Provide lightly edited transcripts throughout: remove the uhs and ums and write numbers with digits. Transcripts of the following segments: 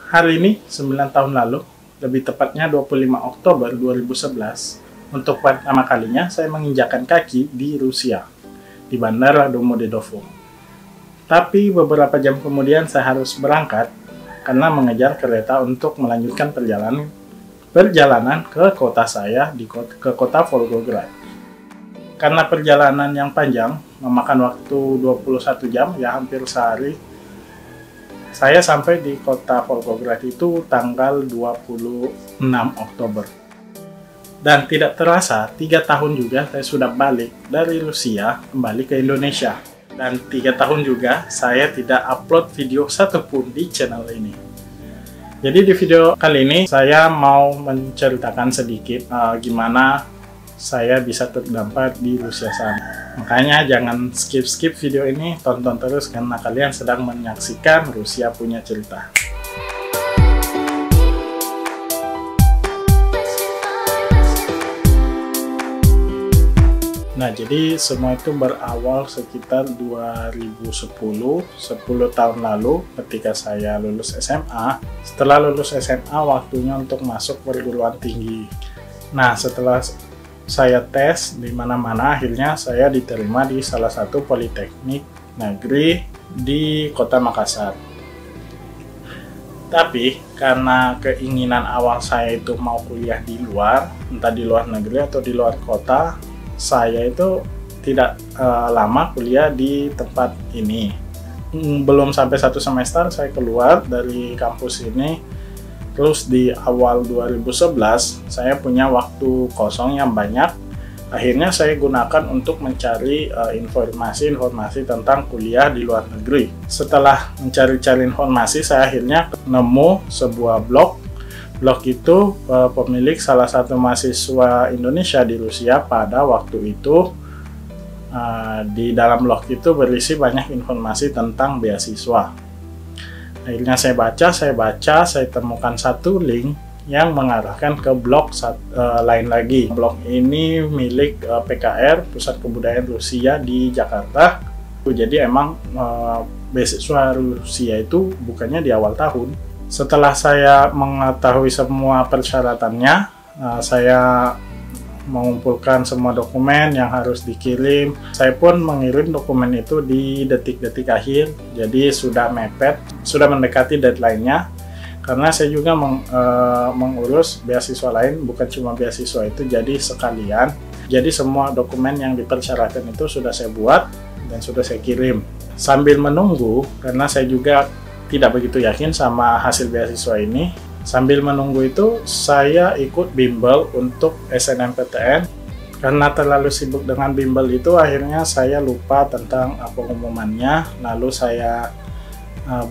Hari ini, 9 tahun lalu, lebih tepatnya 25 Oktober 2011, untuk pertama kalinya saya menginjakkan kaki di Rusia, di Bandara Domodedovo. Tapi beberapa jam kemudian saya harus berangkat karena mengejar kereta untuk melanjutkan perjalanan ke kota saya, ke kota Volgograd. Karena perjalanan yang panjang, memakan waktu 21 jam, ya hampir sehari, saya sampai di kota Volgograd itu tanggal 26 Oktober. Dan tidak terasa, 3 tahun juga saya sudah balik dari Rusia kembali ke Indonesia. Dan 3 tahun juga saya tidak upload video satupun di channel ini. Jadi di video kali ini saya mau menceritakan sedikit gimana saya bisa terdampar di Rusia sana. Makanya jangan skip video ini, tonton terus karena kalian sedang menyaksikan Rusia Punya Cerita. Nah, jadi semua itu berawal sekitar 2010, 10 tahun lalu ketika saya lulus SMA. Setelah lulus SMA, waktunya untuk masuk perguruan tinggi. Nah, setelah saya tes di mana-mana, akhirnya saya diterima di salah satu politeknik negeri di Kota Makassar. Tapi karena keinginan awal saya itu mau kuliah di luar, entah di luar negeri atau di luar kota, saya itu tidak lama kuliah di tempat ini. Belum sampai 1 semester saya keluar dari kampus ini. Terus di awal 2011 saya punya waktu kosong yang banyak. Akhirnya saya gunakan untuk mencari informasi tentang kuliah di luar negeri. Setelah mencari-cari informasi, saya akhirnya nemu sebuah blog. Blog itu pemilik salah satu mahasiswa Indonesia di Rusia pada waktu itu. Di dalam blog itu berisi banyak informasi tentang beasiswa. Akhirnya saya baca, saya temukan satu link yang mengarahkan ke blog lain lagi. Blog ini milik PKR, Pusat Kebudayaan Rusia di Jakarta. Jadi emang beasiswa Rusia itu bukannya di awal tahun. Setelah saya mengetahui semua persyaratannya, saya mengumpulkan semua dokumen yang harus dikirim. Saya pun mengirim dokumen itu di detik-detik akhir, jadi sudah mepet, sudah mendekati deadline-nya. Karena saya juga mengurus beasiswa lain, bukan cuma beasiswa itu, jadi sekalian. Jadi semua dokumen yang dipersyaratkan itu sudah saya buat dan sudah saya kirim. Sambil menunggu, karena saya juga tidak begitu yakin sama hasil beasiswa ini. Sambil menunggu itu, saya ikut bimbel untuk SNMPTN. Karena terlalu sibuk dengan bimbel itu, akhirnya saya lupa tentang pengumumannya. Lalu saya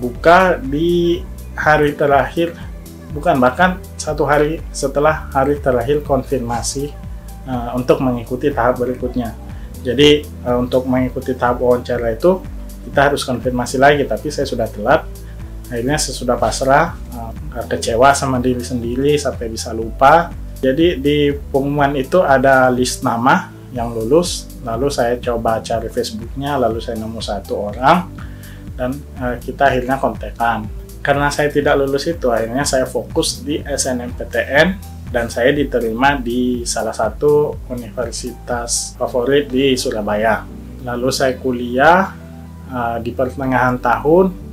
buka di hari terakhir, bahkan 1 hari setelah hari terakhir konfirmasi untuk mengikuti tahap berikutnya. Jadi untuk mengikuti tahap wawancara itu, kita harus konfirmasi lagi, tapi saya sudah telat. Akhirnya saya sudah pasrah, kecewa sama diri sendiri sampai bisa lupa. Jadi di pengumuman itu ada list nama yang lulus, lalu saya coba cari Facebooknya, lalu saya nemu 1 orang, dan kita akhirnya kontekan. Karena saya tidak lulus itu, akhirnya saya fokus di SNMPTN, dan saya diterima di salah satu universitas favorit di Surabaya. Lalu saya kuliah di pertengahan tahun,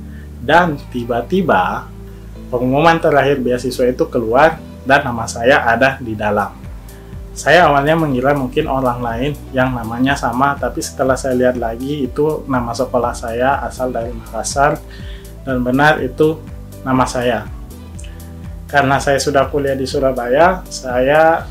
dan tiba-tiba pengumuman terakhir beasiswa itu keluar dan nama saya ada di dalam. Saya awalnya mengira mungkin orang lain yang namanya sama, tapi setelah saya lihat lagi itu nama sekolah saya, asal dari Makassar, dan benar itu nama saya. Karena saya sudah kuliah di Surabaya, saya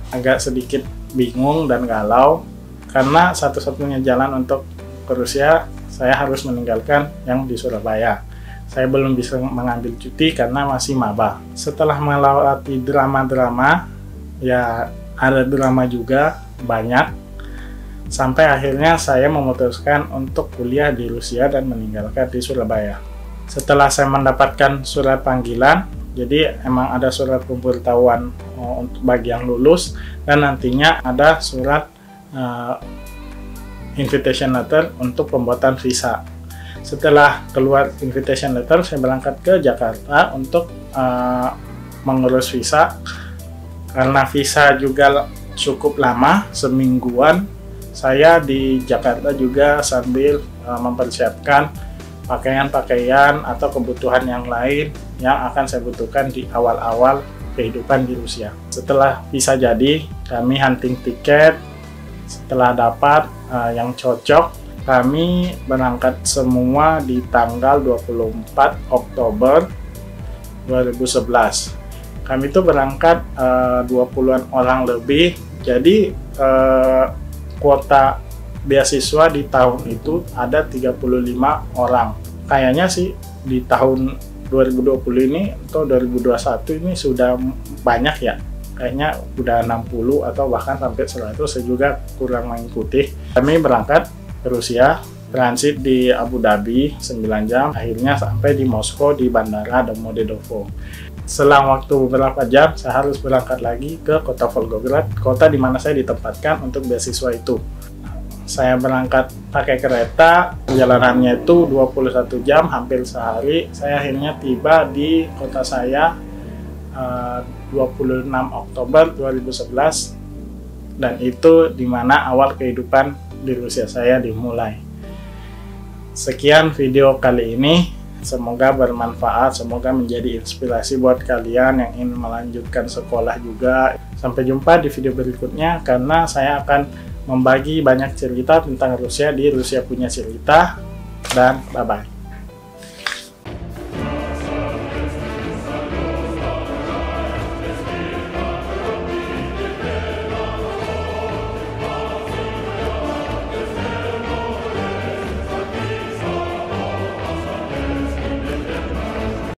agak sedikit bingung dan galau, karena satu-satunya jalan untuk ke Rusia, saya harus meninggalkan yang di Surabaya. Saya belum bisa mengambil cuti karena masih maba. Setelah melewati drama-drama, ya ada drama juga banyak, sampai akhirnya saya memutuskan untuk kuliah di Rusia dan meninggalkan di Surabaya. Setelah saya mendapatkan surat panggilan, jadi emang ada surat pemberitahuan untuk bagi yang lulus, dan nantinya ada surat invitation letter untuk pembuatan visa. Setelah keluar invitation letter, saya berangkat ke Jakarta untuk mengurus visa. Karena visa juga cukup lama, semingguan, saya di Jakarta juga sambil mempersiapkan pakaian-pakaian atau kebutuhan yang lain yang akan saya butuhkan di awal-awal kehidupan di Rusia. Setelah visa jadi, kami hunting tiket. Setelah dapat yang cocok, kami berangkat semua di tanggal 24 Oktober 2011. Kami itu berangkat 20-an orang lebih, jadi kuota beasiswa di tahun itu ada 35 orang. Kayaknya sih di tahun 2020 ini atau 2021 ini sudah banyak ya, kayaknya udah 60 atau bahkan sampai 100, saya juga kurang mengikuti. Kami berangkat ke Rusia, transit di Abu Dhabi 9 jam, akhirnya sampai di Moskow di Bandara Domodedovo. Selang waktu beberapa jam, saya harus berangkat lagi ke kota Volgograd, kota di mana saya ditempatkan untuk beasiswa itu. Saya berangkat pakai kereta, perjalanannya itu 21 jam, hampir sehari. Saya akhirnya tiba di kota saya 26 Oktober 2011, dan itu di mana awal kehidupan di Rusia saya dimulai. Sekian video kali ini. Semoga bermanfaat, semoga menjadi inspirasi buat kalian yang ingin melanjutkan sekolah juga. Sampai jumpa di video berikutnya, karena saya akan membagi banyak cerita tentang Rusia di Rusia Punya Cerita, dan bye-bye.